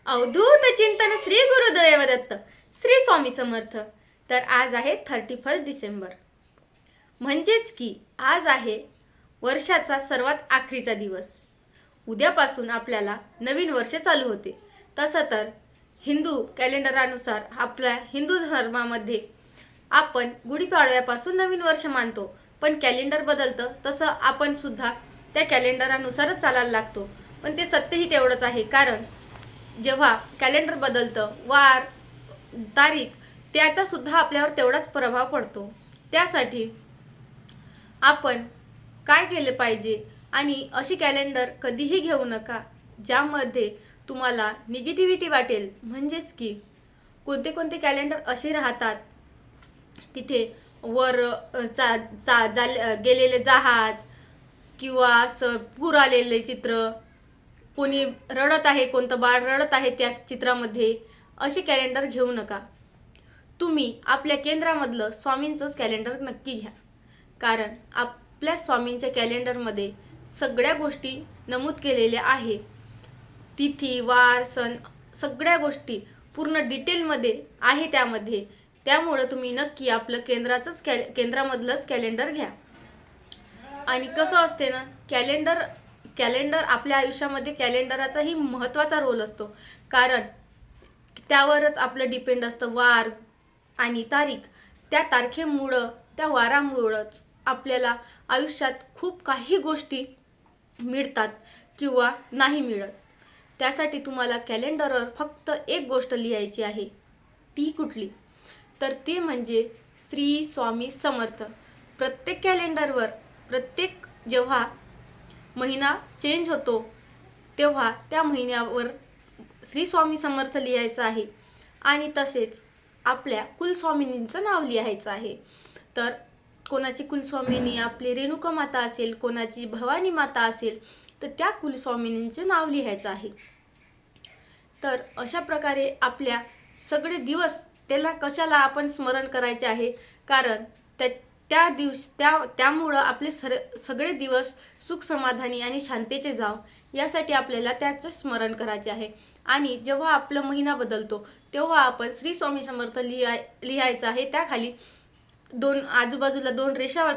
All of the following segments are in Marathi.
अवधूत चिंतन श्री गुरुदेव दत्त श्री स्वामी समर्थ। तर आज आहे 31 डिसेंबर, म्हणजेच की आज आहे वर्षाचा सर्वात आखरीचा दिवस। उद्यापासून आपल्याला नवीन वर्ष चालू होते। तसं तर हिंदू कॅलेंडरनुसार आपल्या हिंदू धर्मामध्ये आपण गुढीपाडव्यापासून नवीन वर्ष मानतो, पण कॅलेंडर बदलतं तसं आपण सुद्धा त्या कॅलेंडरनुसारच चालायला लागतो। पण ते सत्यही तेवढंच आहे, कारण जेव्हा कॅलेंडर बदलतं, वार तारीख त्याचा सुद्धा आपल्यावर तेवढाच प्रभाव पडतो। त्यासाठी आपण काय केले पाहिजे, आणि अशी कॅलेंडर कधीही घेऊ नका ज्यामध्ये तुम्हाला निगेटिव्हिटी वाटेल। म्हणजेच की कोणते कोणते कॅलेंडर असे राहतात तिथे वर गेलेले जहाज किंवा पूर आलेले चित्र, कोणी रडत आहे, कोणतं बाळ रडत आहे त्या चित्रामध्ये, असे कॅलेंडर घेऊ नका। तुम्ही आपल्या केंद्रामधलं स्वामींचंच कॅलेंडर नक्की घ्या, कारण आपल्या स्वामींच्या कॅलेंडरमध्ये सगळ्या गोष्टी नमूद केलेल्या आहे। तिथी वार सण सगळ्या गोष्टी पूर्ण डिटेलमध्ये आहे त्यामध्ये। त्यामुळे तुम्ही नक्की आपलं केंद्रामधलंच कॅलेंडर घ्या। आणि कसं असते ना, कॅलेंडर आपल्या आयुष्यामध्ये कॅलेंडराचाही महत्त्वाचा रोल असतो, कारण त्यावरच आपलं डिपेंड असतं वार आणि तारीख। त्या तारखेमुळं त्या वारामुळंच आपल्याला आयुष्यात खूप काही गोष्टी मिळतात किंवा नाही मिळत। त्यासाठी तुम्हाला कॅलेंडरवर फक्त एक गोष्ट लिहायची आहे। ती कुठली? तर ते म्हणजे श्री स्वामी समर्थ। प्रत्येक कॅलेंडरवर प्रत्येक जेव्हा महिना चेंज होतो तेव्हा त्या महिन्यावर श्री स्वामी समर्थ लिहायचं आहे, आणि तसेच आपल्या कुलस्वामिनींचं नाव लिहायचं आहे। तर कोणाची कुलस्वामिनी आपली रेणुका माता असेल, कोणाची भवानी माता असेल, तर त्या कुलस्वामिनींचे नाव लिहायचं आहे। तर अशा प्रकारे आपल्या सगळे दिवस त्याला कशाला आपण स्मरण करायचे आहे, कारण त्यामुळं आपले सगळे दिवस सुख समाधानी आणि शांतीचे जाव, यासाठी आपल्याला त्याचं स्मरण करायचे आहे। आणि जेव्हा आपला महिना बदलतो तेव्हा आपण श्री स्वामी समर्थ लिहायचं आहे। त्याखाली आजूबाजूला 2 रेषा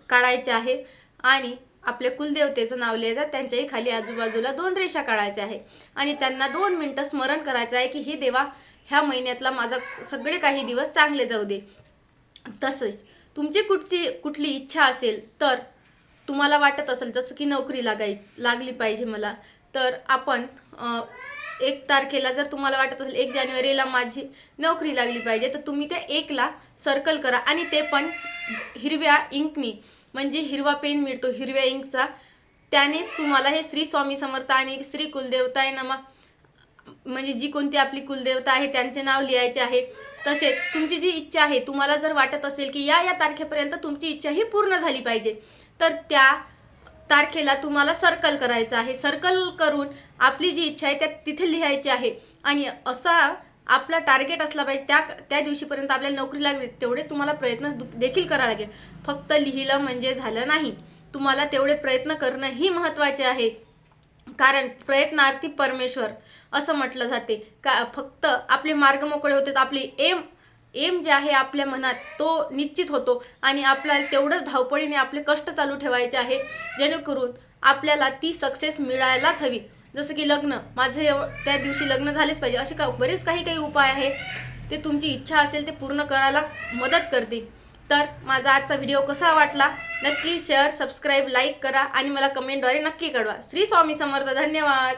काढायच्या आहे, आणि आपल्या कुलदेवतेचं नाव लिहायचं, त्यांच्याही खाली आजूबाजूला 2 रेषा काढायच्या आहे, आणि त्यांना 2 मिनिटं स्मरण करायचं आहे की हे देवा, ह्या महिन्यातला माझा सगळे काही दिवस चांगले जाऊ दे। तसेच तुमची कुठली इच्छा असेल, तर तुम्हाला वाटत असेल जसं की नोकरी लागली पाहिजे मला, तर आपण 1 तारखेला जर तुम्हाला वाटत असेल 1 जानेवारीला माझी नोकरी लागली पाहिजे, तर तुम्ही त्या 1ला सर्कल करा, आणि ते पण हिरव्या इंकनी, म्हणजे हिरवा पेन मिळतो हिरव्या इंकचा, त्यानेच तुम्हाला हे श्री स्वामी समर्थ आणि श्री कुलदेवताय नमा, म्हणजे जी कोणती आपली कुलदेवता आहे त्यांचे नाव लिहायचे आहे। तसेच तुमची जी इच्छा आहे, तुम्हाला जर वाटत असेल की या तारखेपर्यंत तुमची इच्छा ही पूर्ण झाली पाहिजे, तर त्या तारखेला तुम्हाला सर्कल करायचं आहे। सर्कल करून आपली जी इच्छा आहे त्या तिथे लिहायची आहे, आणि असा आपला टार्गेट असला पाहिजे त्या दिवशीपर्यंत आपल्याला नोकरी लागली, तेवढे तुम्हाला प्रयत्न देखील करावे लागेल। फक्त लिहिलं म्हणजे झालं नाही, तुम्हाला तेवढे प्रयत्न करणंही महत्त्वाचे आहे, कारण प्रयत्नार्थी परमेश्वर असं म्हटलं जाते। फक्त आपले मार्ग मोकळे होते, आपली एम जे आहे आपल्या मनात तो निश्चित होतो, आणि आपल्याला तेवढंच धावपळीने आपले कष्ट चालू ठेवायचे आहे, जेणेकरून आपल्याला ती सक्सेस मिळायलाच हवी। जसं की लग्न, माझे त्या दिवशी लग्न झालेच पाहिजे, असे बरेच काही उपाय आहे, ते तुमची इच्छा असेल ते पूर्ण करायला मदत करते। तर माझा आजचा व्हिडिओ कसा वाटला नक्की शेअर, सबस्क्राईब, लाईक करा, आणि मला कमेंटद्वारे नक्की कळवा। श्री स्वामी समर्थ। धन्यवाद।